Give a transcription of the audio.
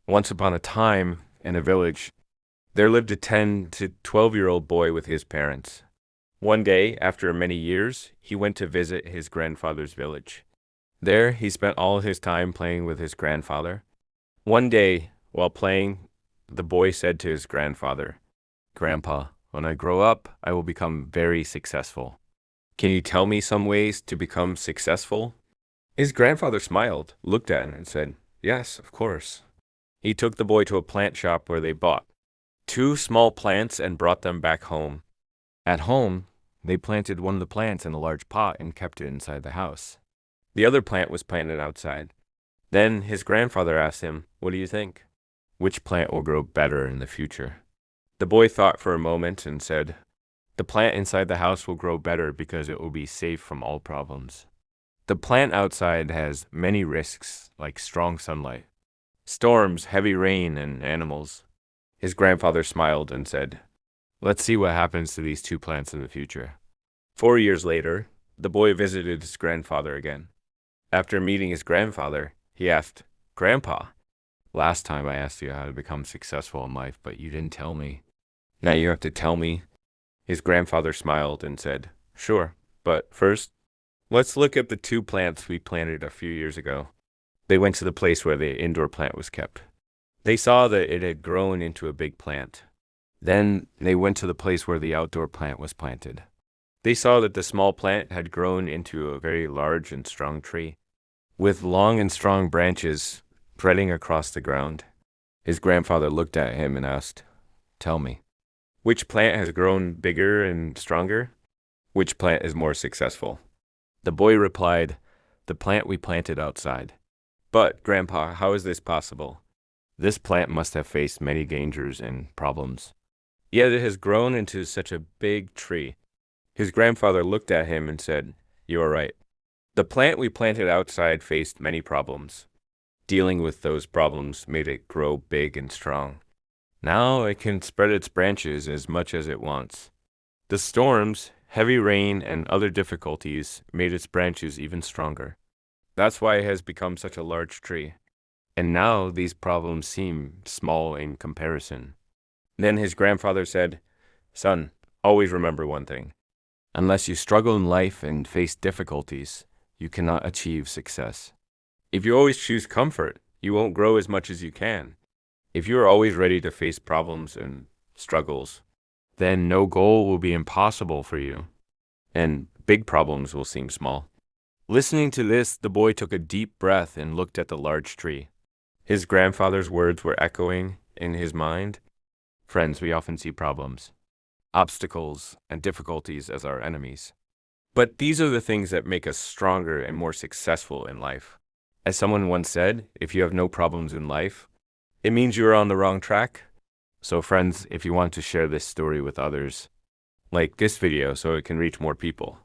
Once upon a time, in a village, there lived a 10 to 12-year-old boy with his parents. One day, after many years, he went to visit his grandfather's village. There, he spent all his time playing with his grandfather. One day, while playing, the boy said to his grandfather, "Grandpa, when I grow up, I will become very successful. Can you tell me some ways to become successful?" His grandfather smiled, looked at him, and said, "Yes, of course." He took the boy to a plant shop where they bought two small plants and brought them back home. At home, they planted one of the plants in a large pot and kept it inside the house. The other plant was planted outside. Then his grandfather asked him, "What do you think? Which plant will grow better in the future?" The boy thought for a moment and said, "The plant inside the house will grow better because it will be safe from all problems. The plant outside has many risks, like strong sunlight, storms, heavy rain, and animals." His grandfather smiled and said, "Let's see what happens to these two plants in the future." 4 years later, the boy visited his grandfather again. After meeting his grandfather, he asked, "Grandpa, last time I asked you how to become successful in life, but you didn't tell me. Now you have to tell me." His grandfather smiled and said, "Sure, but first, let's look at the two plants we planted a few years ago." They went to the place where the indoor plant was kept. They saw that it had grown into a big plant. Then they went to the place where the outdoor plant was planted. They saw that the small plant had grown into a very large and strong tree, with long and strong branches spreading across the ground. His grandfather looked at him and asked, "Tell me, which plant has grown bigger and stronger? Which plant is more successful?" The boy replied, "The plant we planted outside." "But, Grandpa, how is this possible? This plant must have faced many dangers and problems. Yet it has grown into such a big tree." His grandfather looked at him and said, "You are right. The plant we planted outside faced many problems. Dealing with those problems made it grow big and strong. Now it can spread its branches as much as it wants. The storms, heavy rain, and other difficulties made its branches even stronger. That's why it has become such a large tree. And now these problems seem small in comparison." Then his grandfather said, "Son, always remember one thing. Unless you struggle in life and face difficulties, you cannot achieve success. If you always choose comfort, you won't grow as much as you can. If you are always ready to face problems and struggles, then no goal will be impossible for you, and big problems will seem small." Listening to this, the boy took a deep breath and looked at the large tree. His grandfather's words were echoing in his mind. Friends, we often see problems, obstacles, and difficulties as our enemies. But these are the things that make us stronger and more successful in life. As someone once said, if you have no problems in life, it means you are on the wrong track. So friends, if you want to share this story with others, like this video so it can reach more people.